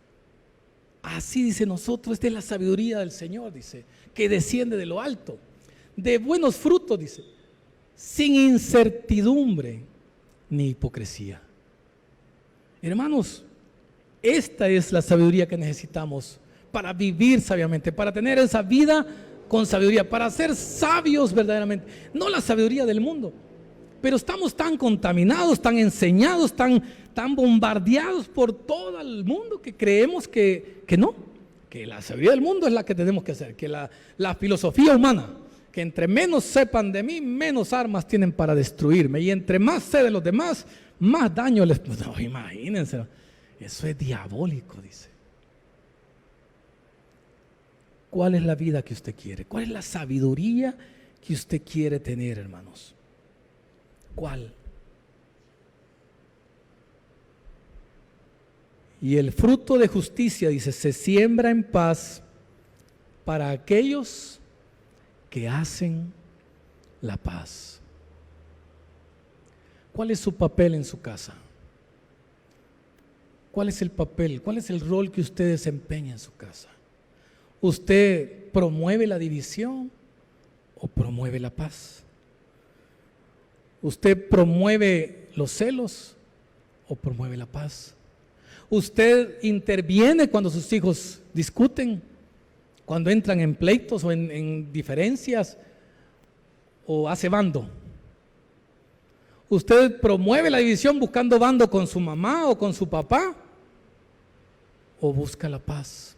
Así dice nosotros, esta es la sabiduría del Señor, dice, que desciende de lo alto, de buenos frutos, dice, sin incertidumbre ni hipocresía. Hermanos, esta es la sabiduría que necesitamos para vivir sabiamente, para tener esa vida con sabiduría, para ser sabios verdaderamente, no la sabiduría del mundo. Pero estamos tan contaminados, tan enseñados, tan bombardeados por todo el mundo que creemos que no, que la sabiduría del mundo es la que tenemos que hacer, que la filosofía humana, que entre menos sepan de mí, menos armas tienen para destruirme, y entre más sé de los demás, más daño les... No, imagínense, eso es diabólico, dice. ¿Cuál es la vida que usted quiere? ¿Cuál es la sabiduría que usted quiere tener, hermanos? ¿Cuál? Y el fruto de justicia, dice, se siembra en paz para aquellos que hacen la paz. ¿Cuál es su papel en su casa? ¿Cuál es el papel? ¿Cuál es el rol que usted desempeña en su casa? ¿Usted promueve la división o promueve la paz? ¿Usted promueve los celos o promueve la paz? ¿Usted interviene cuando sus hijos discuten, cuando entran en pleitos o en diferencias, o hace bando? ¿Usted promueve la división buscando bando con su mamá o con su papá, o busca la paz?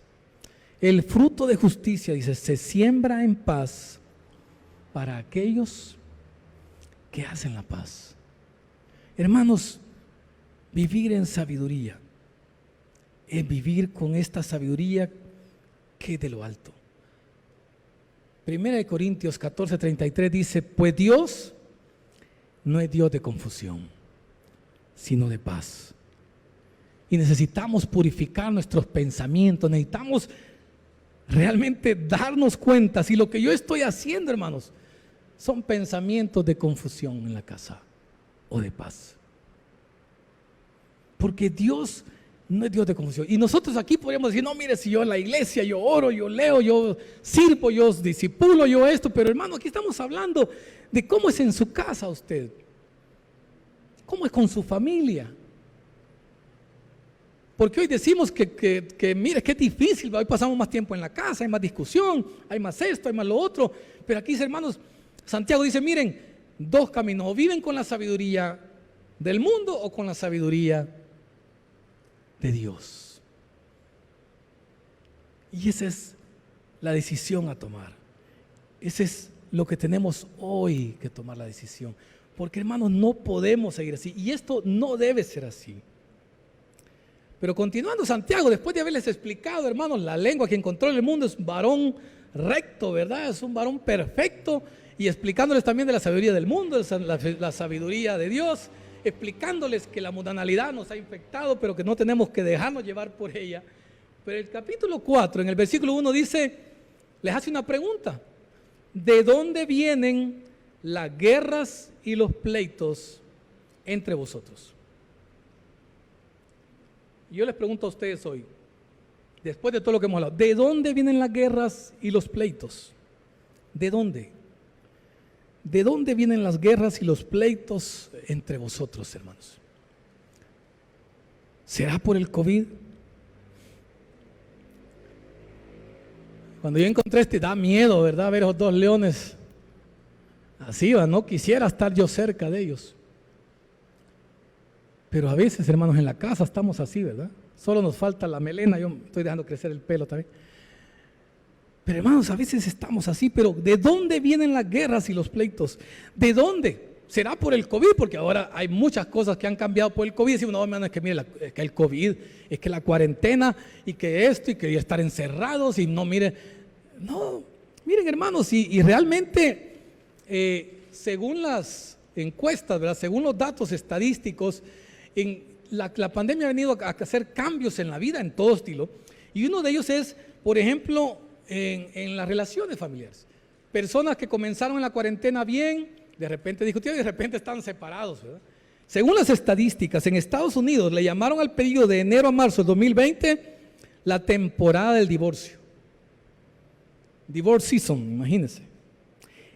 El fruto de justicia, dice, se siembra en paz para aquellos que hacen la paz. Hermanos, vivir en sabiduría es vivir con esta sabiduría que es de lo alto. Primera de Corintios 14:33 dice, pues Dios no es Dios de confusión, sino de paz. Y necesitamos purificar nuestros pensamientos, necesitamos realmente darnos cuenta si lo que yo estoy haciendo, hermanos, son pensamientos de confusión en la casa o de paz. Porque Dios no es Dios de confusión. Y nosotros aquí podríamos decir, no, mire, si yo en la iglesia, yo oro, yo leo, yo sirvo, yo discipulo, yo esto, pero hermano, aquí estamos hablando de cómo es en su casa usted, cómo es con su familia. Porque hoy decimos que mire, que es difícil, hoy pasamos más tiempo en la casa, hay más discusión, hay más esto, hay más lo otro, pero aquí, hermanos, Santiago dice, miren, dos caminos, o viven con la sabiduría del mundo o con la sabiduría de Dios. Y esa es la decisión a tomar. Ese es lo que tenemos hoy que tomar la decisión. Porque, hermanos, no podemos seguir así. Y esto no debe ser así. Pero continuando, Santiago, después de haberles explicado, hermanos, la lengua que encontró en el mundo es un varón recto, ¿verdad? Es un varón perfecto. Y explicándoles también de la sabiduría del mundo, la sabiduría de Dios, explicándoles que la mundanalidad nos ha infectado, pero que no tenemos que dejarnos llevar por ella. Pero el capítulo 4, en el versículo 1 dice, les hace una pregunta: ¿de dónde vienen las guerras y los pleitos entre vosotros? Yo les pregunto a ustedes hoy, después de todo lo que hemos hablado, ¿de dónde vienen las guerras y los pleitos? ¿De dónde? ¿De dónde vienen las guerras y los pleitos entre vosotros, hermanos? ¿Será por el COVID? Cuando yo encontré da miedo, ¿verdad? Ver esos dos leones así, ¿va? No quisiera estar yo cerca de ellos. Pero a veces, hermanos, en la casa estamos así, ¿verdad? Solo nos falta la melena, yo estoy dejando crecer el pelo también. Pero hermanos, a veces estamos así, pero ¿de dónde vienen las guerras y los pleitos? ¿De dónde? ¿Será por el COVID? Porque ahora hay muchas cosas que han cambiado por el COVID. Decimos, no, hermano, es que mire, es que el COVID, es que la cuarentena, y que esto, y que estar encerrados, y no, mire. No, miren, hermanos, y realmente, según las encuestas, ¿verdad? Según los datos estadísticos, la pandemia ha venido a hacer cambios en la vida en todo estilo, y uno de ellos es, por ejemplo, en las relaciones familiares. Personas que comenzaron en la cuarentena bien, de repente discutieron y de repente están separados, ¿verdad? Según las estadísticas, en Estados Unidos le llamaron al periodo de enero a marzo del 2020 la temporada del divorcio. Divorce season, imagínense.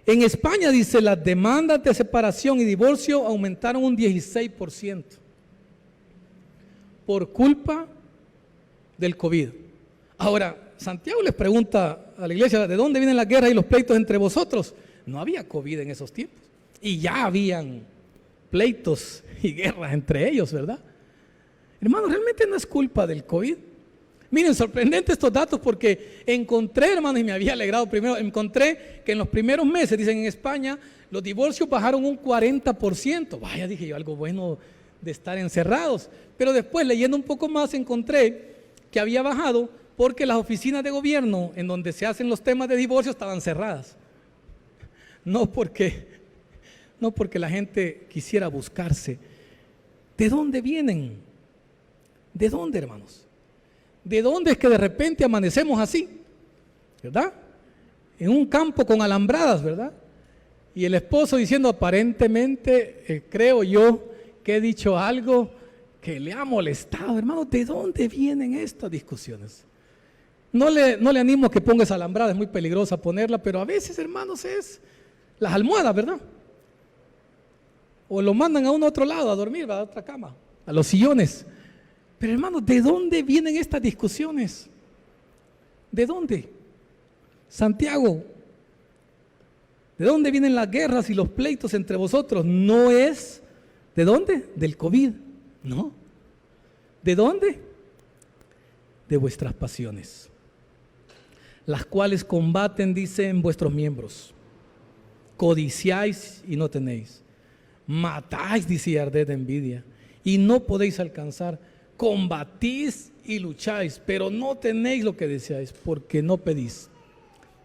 En España, dice, las demandas de separación y divorcio aumentaron un 16% por culpa del COVID. Ahora, Santiago les pregunta a la iglesia, ¿de dónde vienen las guerras y los pleitos entre vosotros? No había COVID en esos tiempos y ya habían pleitos y guerras entre ellos, ¿verdad? Hermanos, realmente no es culpa del COVID. Miren, sorprendente estos datos porque encontré, hermanos, y me había alegrado primero, encontré que en los primeros meses, dicen en España, los divorcios bajaron un 40%. Vaya, dije yo, algo bueno de estar encerrados. Pero después, leyendo un poco más, encontré que había bajado porque las oficinas de gobierno en donde se hacen los temas de divorcio estaban cerradas. No porque la gente quisiera buscarse. ¿De dónde vienen? ¿De dónde, hermanos? ¿De dónde es que de repente amanecemos así? ¿Verdad? En un campo con alambradas, ¿verdad? Y el esposo diciendo, aparentemente, creo yo que he dicho algo que le ha molestado. Hermanos, ¿de dónde vienen estas discusiones? No le animo a que ponga esa alambrada, es muy peligrosa ponerla, pero a veces, hermanos, es las almohadas, ¿verdad? O lo mandan a un otro lado a dormir, a otra cama, a los sillones. Pero hermanos, ¿de dónde vienen estas discusiones? ¿De dónde? Santiago, ¿de dónde vienen las guerras y los pleitos entre vosotros? No es, ¿de dónde? Del COVID, no. ¿De dónde? De vuestras pasiones, las cuales combaten, dice, en vuestros miembros. Codiciáis y no tenéis. Matáis, dice, y arded de envidia, y no podéis alcanzar. Combatís y lucháis, pero no tenéis lo que deseáis, porque no pedís,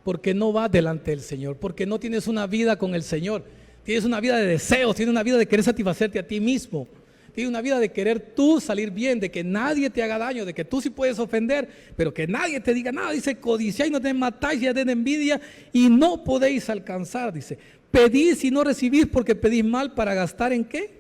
porque no vas delante del Señor, porque no tienes una vida con el Señor. Tienes una vida de deseos, tienes una vida de querer satisfacerte a ti mismo. Tienes una vida de querer tú salir bien, de que nadie te haga daño, de que tú sí puedes ofender, pero que nadie te diga nada. Dice, codiciáis, no te matáis y arded de envidia, y no podéis alcanzar. Dice, pedís y no recibís porque pedís mal para gastar ¿en qué?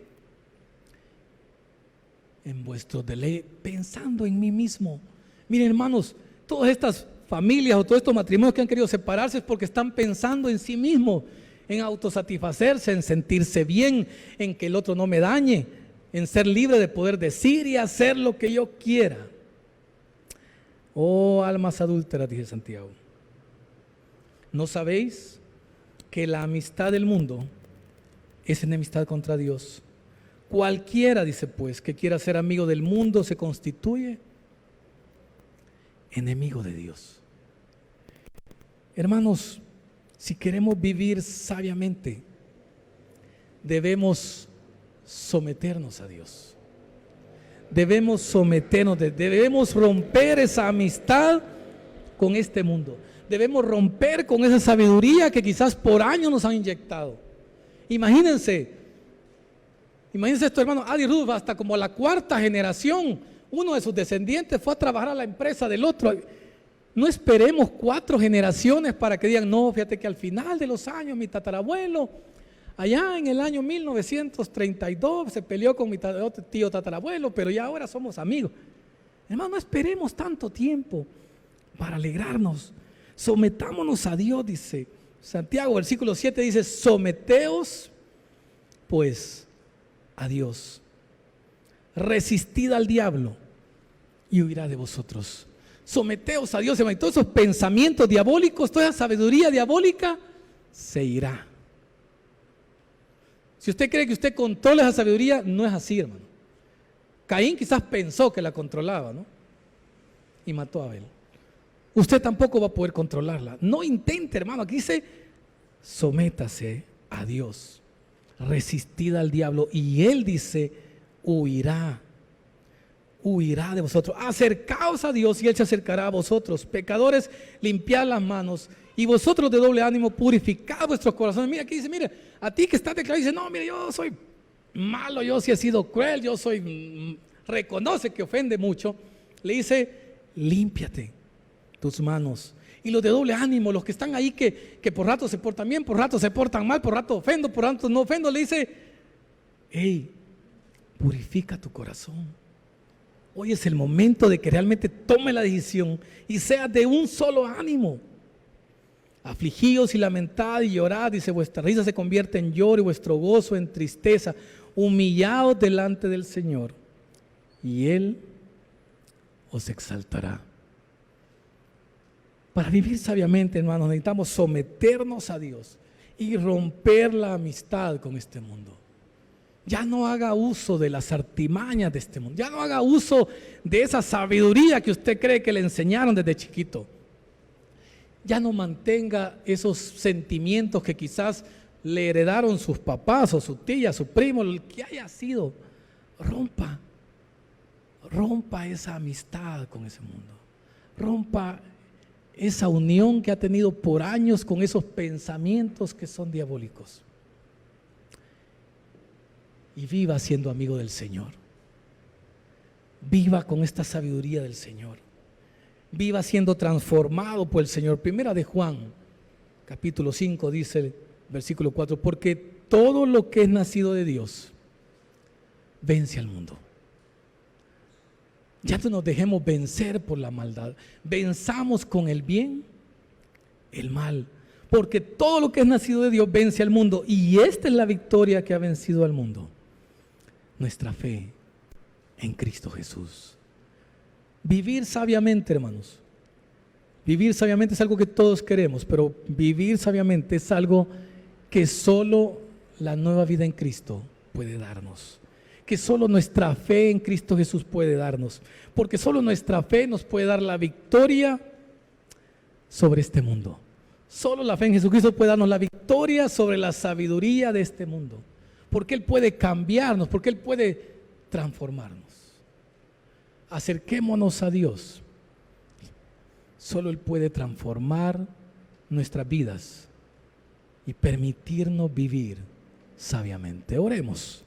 En vuestro deleite, pensando en mí mismo. Miren, hermanos, todas estas familias o todos estos matrimonios que han querido separarse es porque están pensando en sí mismos, en autosatisfacerse, en sentirse bien, en que el otro no me dañe, en ser libre de poder decir y hacer lo que yo quiera. Oh, almas adúlteras, dice Santiago, ¿no sabéis que la amistad del mundo es enemistad contra Dios? Cualquiera, dice pues, que quiera ser amigo del mundo se constituye enemigo de Dios. Hermanos, si queremos vivir sabiamente, debemos someternos a Dios. Debemos someternos, debemos romper esa amistad con este mundo. Debemos romper con esa sabiduría que quizás por años nos han inyectado. Imagínense esto, hermano. Adi Ruth, hasta como la cuarta generación, uno de sus descendientes fue a trabajar a la empresa del otro. No esperemos 4 generaciones para que digan, no, fíjate que al final de los años mi tatarabuelo, allá en el año 1932, se peleó con mi tío tatarabuelo, pero ya ahora somos amigos. Hermano, no esperemos tanto tiempo para alegrarnos. Sometámonos a Dios, dice Santiago, versículo 7 dice, someteos pues a Dios, resistid al diablo y huirá de vosotros. Someteos a Dios, hermano, y todos esos pensamientos diabólicos, toda esa sabiduría diabólica se irá. Si usted cree que usted controla esa sabiduría, no es así, hermano. Caín quizás pensó que la controlaba, ¿no? Y mató a Abel. Usted tampoco va a poder controlarla. No intente, hermano. Aquí dice, sométase a Dios, resistid al diablo, y él dice, huirá de vosotros. Acercaos a Dios y él se acercará a vosotros. Pecadores, limpiad las manos, y vosotros de doble ánimo, purificad vuestros corazones. Mira, aquí dice, mira, a ti que estás declarando, dice, no, mira, yo soy malo, yo sí he sido cruel, yo soy, reconoce que ofende mucho. Le dice, límpiate tus manos. Y los de doble ánimo, los que están ahí que por rato se portan bien, por rato se portan mal, por rato ofendo, por rato no ofendo, le dice, hey, purifica tu corazón. Hoy es el momento de que realmente tome la decisión y sea de un solo ánimo. Afligíos y lamentad y llorad, dice, vuestra risa se convierte en lloro y vuestro gozo en tristeza. Humillaos delante del Señor y Él os exaltará. Para vivir sabiamente, hermanos, necesitamos someternos a Dios y romper la amistad con este mundo. Ya no haga uso de las artimañas de este mundo. Ya no haga uso de esa sabiduría que usted cree que le enseñaron desde chiquito. Ya no mantenga esos sentimientos que quizás le heredaron sus papás o su tía, su primo, el que haya sido. Rompa esa amistad con ese mundo. Rompa esa unión que ha tenido por años con esos pensamientos que son diabólicos. Y viva siendo amigo del Señor. Viva con esta sabiduría del Señor. Viva siendo transformado por el Señor. Primera de Juan, capítulo 5, dice, versículo 4, porque todo lo que es nacido de Dios vence al mundo. Ya no nos dejemos vencer por la maldad. Venzamos con el bien el mal. Porque todo lo que es nacido de Dios vence al mundo. Y esta es la victoria que ha vencido al mundo. Nuestra fe en Cristo Jesús. Vivir sabiamente, hermanos. Vivir sabiamente es algo que todos queremos, pero vivir sabiamente es algo que solo la nueva vida en Cristo puede darnos. Que solo nuestra fe en Cristo Jesús puede darnos. Porque solo nuestra fe nos puede dar la victoria sobre este mundo. Solo la fe en Jesucristo puede darnos la victoria sobre la sabiduría de este mundo. Porque Él puede cambiarnos, porque Él puede transformarnos. Acerquémonos a Dios. Solo Él puede transformar nuestras vidas y permitirnos vivir sabiamente. Oremos.